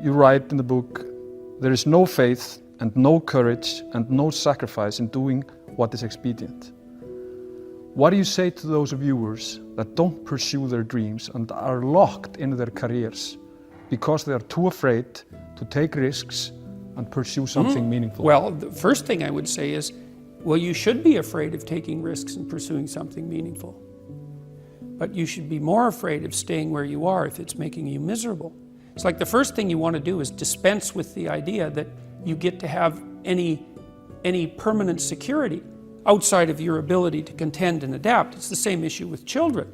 You write in the book, there is no faith and no courage and no sacrifice in doing what is expedient. What do you say to those viewers that don't pursue their dreams and are locked in their careers because they are too afraid to take risks and pursue something meaningful? Well, the first thing I would say is, well, you should be afraid of taking risks and pursuing something meaningful. But you should be more afraid of staying where you are if it's making you miserable. It's like the first thing you want to do is dispense with the idea that you get to have any permanent security outside of your ability to contend and adapt. It's the same issue with children.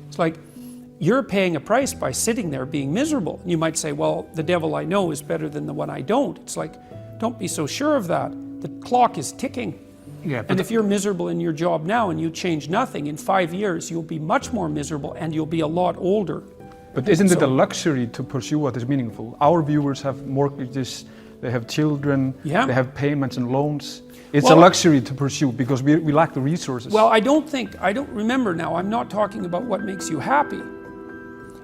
It's like you're paying a price by sitting there being miserable. You might say, well, the devil I know is better than the one I don't. It's like, don't be so sure of that. The clock is ticking. Yeah, and if you're miserable in your job now and you change nothing, in 5 years you'll be much more miserable and you'll be a lot older. But isn't it a luxury to pursue what is meaningful? Our viewers have mortgages, they have children, Yeah. they have payments and loans. It's a luxury to pursue because we lack the resources. Well, I don't remember now, I'm not talking about what makes you happy.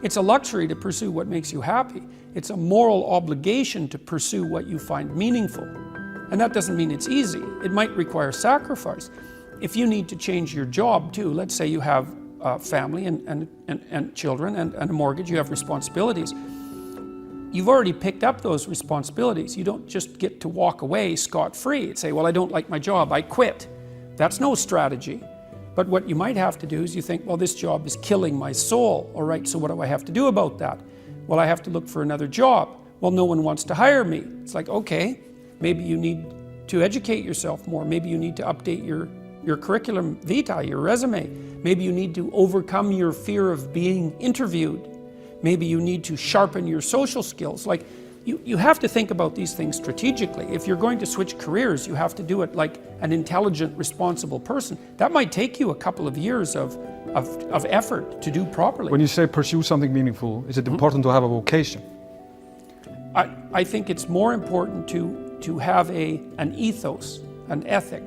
It's a luxury to pursue what makes you happy. It's a moral obligation to pursue what you find meaningful. And that doesn't mean it's easy. It might require sacrifice. If you need to change your job too, let's say you have a family and children and a mortgage, you have responsibilities. You've already picked up those responsibilities. You don't just get to walk away scot-free and say, well, I don't like my job, I quit. That's no strategy. But what you might have to do is you think, well, this job is killing my soul. All right, so what do I have to do about that? Well, I have to look for another job. Well, no one wants to hire me. It's like, okay, maybe you need to educate yourself more. Maybe you need to update your curriculum vitae, your resume. Maybe you need to overcome your fear of being interviewed. Maybe you need to sharpen your social skills. Like, you have to think about these things strategically. If you're going to switch careers, you have to do it like an intelligent, responsible person. That might take you a couple of years of effort to do properly. When you say pursue something meaningful, is it important to have a vocation? I think it's more important to have an ethos, an ethic.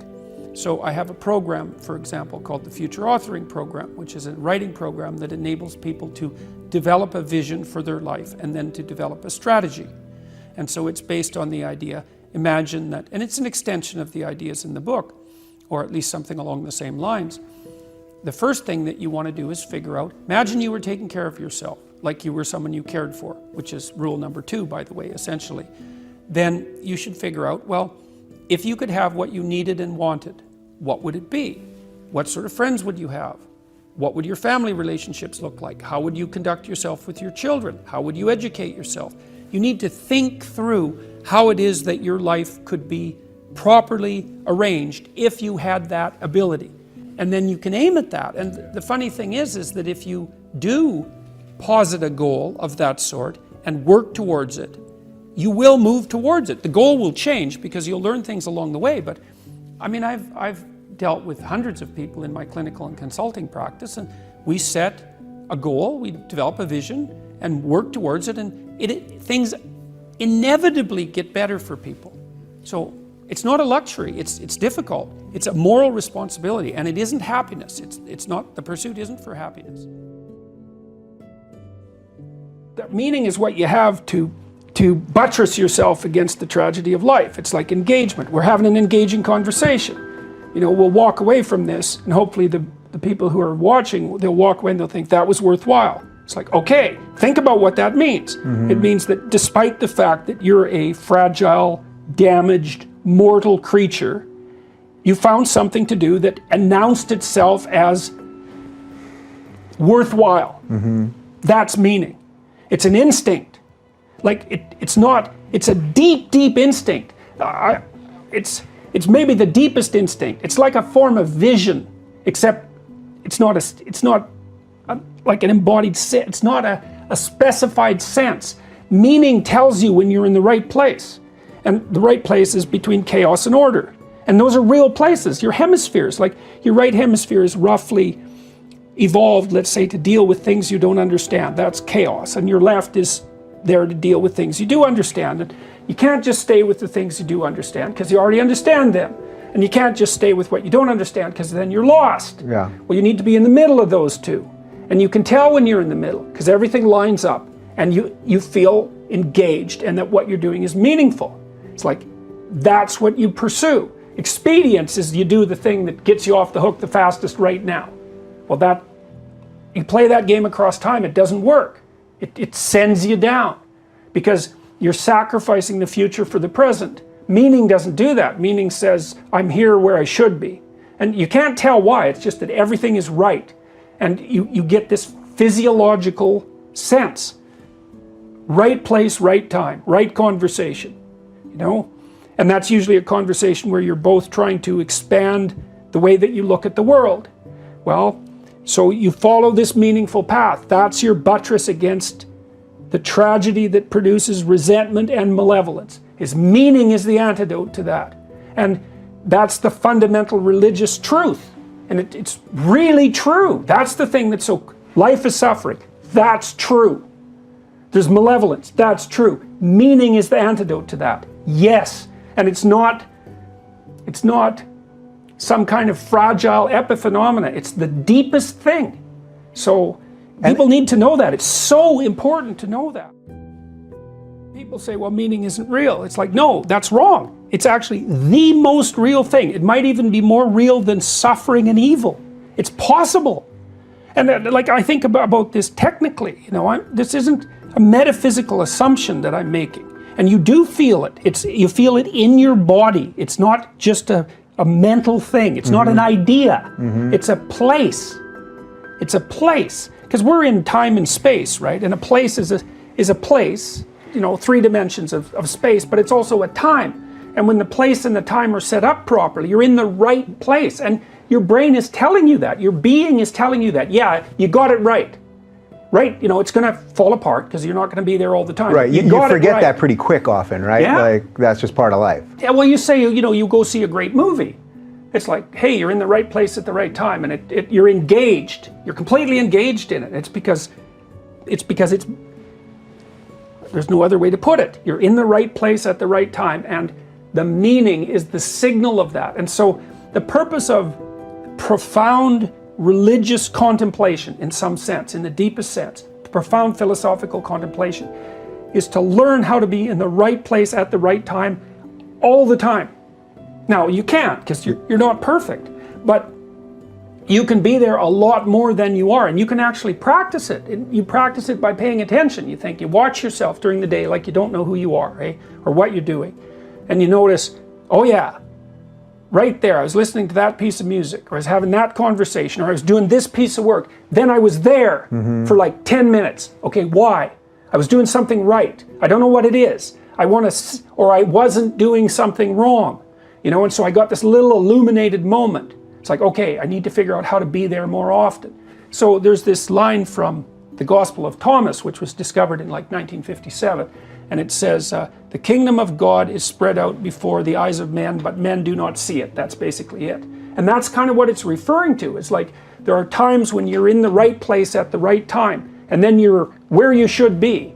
So I have a program, for example, called the Future Authoring Program, which is a writing program that enables people to develop a vision for their life and then to develop a strategy. And so it's based on the idea, imagine that, and it's an extension of the ideas in the book, or at least something along the same lines. The first thing that you want to do is figure out, imagine you were taking care of yourself, like you were someone you cared for, which is rule number 2, by the way, essentially. Then you should figure out, well, if you could have what you needed and wanted, what would it be? What sort of friends would you have? What would your family relationships look like? How would you conduct yourself with your children? How would you educate yourself? You need to think through how it is that your life could be properly arranged if you had that ability. And then you can aim at that. And the funny thing is that if you do posit a goal of that sort and work towards it, you will move towards it. The goal will change because you'll learn things along the way. But I mean, I've dealt with hundreds of people in my clinical and consulting practice, and we set a goal, we develop a vision and work towards it, and things inevitably get better for people. So it's not a luxury, it's difficult. It's a moral responsibility, and it isn't happiness. It's not, the pursuit isn't for happiness. The meaning is what you have to buttress yourself against the tragedy of life. It's like engagement. We're having an engaging conversation. You know, we'll walk away from this, and hopefully the people who are watching, they'll walk away and they'll think that was worthwhile. It's like, okay, think about what that means. It means that despite the fact that you're a fragile, damaged, mortal creature, you found something to do that announced itself as worthwhile. That's meaning. It's an instinct. Like, it's a deep, deep instinct. It's maybe the deepest instinct. It's like a form of vision, except it's not like an embodied sense. It's not a specified sense. Meaning tells you when you're in the right place. And the right place is between chaos and order. And those are real places. Your hemispheres, like your right hemisphere is roughly evolved, let's say, to deal with things you don't understand. That's chaos. And your left is there to deal with things you do understand. And you can't just stay with the things you do understand because you already understand them. And you can't just stay with what you don't understand because then you're lost. Yeah. Well, you need to be in the middle of those two. And you can tell when you're in the middle because everything lines up. and you feel engaged and that what you're doing is meaningful. It's like, that's what you pursue. Expedience is you do the thing that gets you off the hook the fastest right now. Well, you play that game across time, it doesn't work. It sends you down because you're sacrificing the future for the present. Meaning doesn't do that. Meaning says, I'm here where I should be. And you can't tell why, it's just that everything is right. And you get this physiological sense. Right place, right time, right conversation, you know? And that's usually a conversation where you're both trying to expand the way that you look at the world. Well, so you follow this meaningful path. That's your buttress against the tragedy that produces resentment and malevolence. His meaning is the antidote to that. And that's the fundamental religious truth. And it's really true. That's the thing that's so... Life is suffering. That's true. There's malevolence. That's true. Meaning is the antidote to that. Yes. And it's not some kind of fragile epiphenomena. It's the deepest thing. So people need to know that. It's so important to know that. People say, well, meaning isn't real. It's like, no, that's wrong. It's actually the most real thing. It might even be more real than suffering and evil. It's possible. And like, I think about this technically, you know, this isn't a metaphysical assumption that I'm making. And you do feel it. You feel it in your body. It's not just a mental thing. It's not an idea. It's a place. It's a place. Because we're in time and space, right? And a place is a place, you know, 3 dimensions of space, but it's also a time. And when the place and the time are set up properly, you're in the right place. And your brain is telling you that. Your being is telling you that. Yeah, you got it right. Right? You know, it's going to fall apart because you're not going to be there all the time. Right. You forget that pretty quick often, right? Yeah. Like, that's just part of life. Yeah, well, you say, you know, you go see a great movie. It's like, hey, you're in the right place at the right time, and you're engaged. You're completely engaged in it. It's because there's no other way to put it. You're in the right place at the right time, and the meaning is the signal of that. And so the purpose of profound religious contemplation, in some sense, in the deepest sense, profound philosophical contemplation, is to learn how to be in the right place at the right time all the time. Now, you can't, because you're not perfect, but you can be there a lot more than you are, and you can actually practice it. You practice it by paying attention. You watch yourself during the day like you don't know who you are, eh? Or what you're doing. And you notice, oh yeah, right there, I was listening to that piece of music, or I was having that conversation, or I was doing this piece of work. Then I was there for like 10 minutes. Okay, why? I was doing something right. I don't know what it is. Or I wasn't doing something wrong. You know, and so I got this little illuminated moment. It's like, okay, I need to figure out how to be there more often. So there's this line from the Gospel of Thomas, which was discovered in like 1957. And it says, the kingdom of God is spread out before the eyes of men, but men do not see it. That's basically it. And that's kind of what it's referring to. It's like, there are times when you're in the right place at the right time, and then you're where you should be.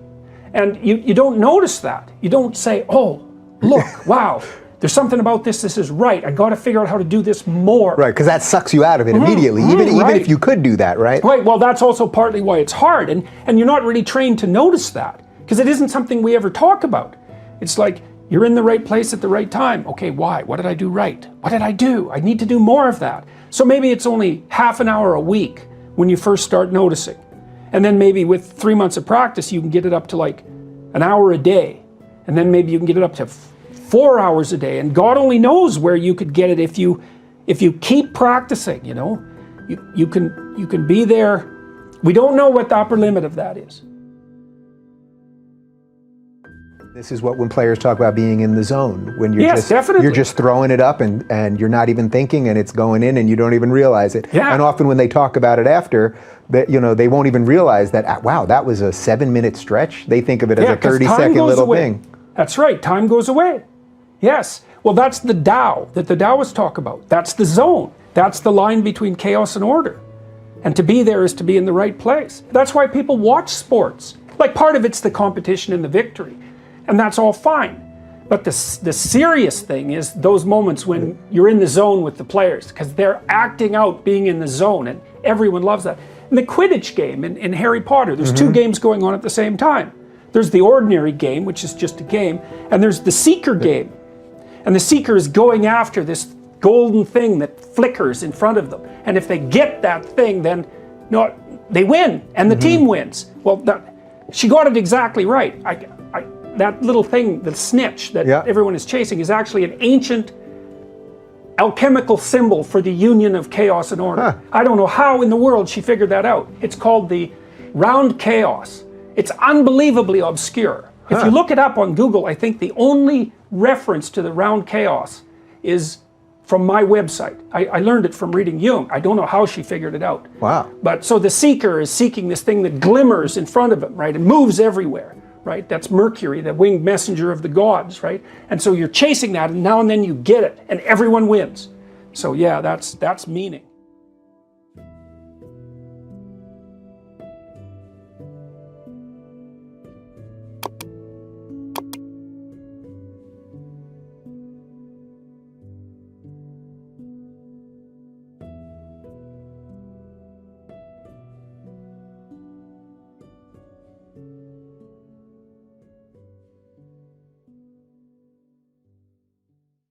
And you don't notice that. You don't say, oh, look, wow, there's something about this is right. I got to figure out how to do this more. Right, because that sucks you out of it immediately, even if you could do that, right? Right, well, that's also partly why it's hard. And you're not really trained to notice that, because it isn't something we ever talk about. It's like, you're in the right place at the right time. Okay, why? What did I do right? What did I do? I need to do more of that. So maybe it's only half an hour a week when you first start noticing. And then maybe with 3 months of practice, you can get it up to like an hour a day. And then maybe you can get it up to 4 hours a day. And God only knows where you could get it if you keep practicing, you know. You can be there. We don't know what the upper limit of that is. This is when players talk about being in the zone, when you're you're just throwing it up and you're not even thinking, and it's going in and you don't even realize it. Yeah. And often when they talk about it after, that, you know, they won't even realize that, wow, that was a 7-minute stretch. They think of it as a 30-second little thing. That's right, time goes away. Yes, well, that's the Tao that the Taoists talk about. That's the zone. That's the line between chaos and order. And to be there is to be in the right place. That's why people watch sports. Like, part of it's the competition and the victory. And that's all fine. But the serious thing is those moments when you're in the zone with the players, because they're acting out being in the zone, and everyone loves that. in the Quidditch game in Harry Potter, there's two games going on at the same time. There's the ordinary game, which is just a game, and there's the Seeker game. And the Seeker is going after this golden thing that flickers in front of them. And if they get that thing, then they win, and the team wins. Well, she got it exactly right. That little thing, the snitch that everyone is chasing, is actually an ancient alchemical symbol for the union of chaos and order. I don't know how in the world she figured that out. It's called the round chaos. It's unbelievably obscure. If you look it up on Google, I think the only reference to the round chaos is from my website. I learned it from reading Jung. I don't know how she figured it out. Wow. But so the Seeker is seeking this thing that glimmers in front of him, right? It moves everywhere, right? That's Mercury, the winged messenger of the gods, right? And so you're chasing that, and now and then you get it, and everyone wins. So yeah, that's meaning.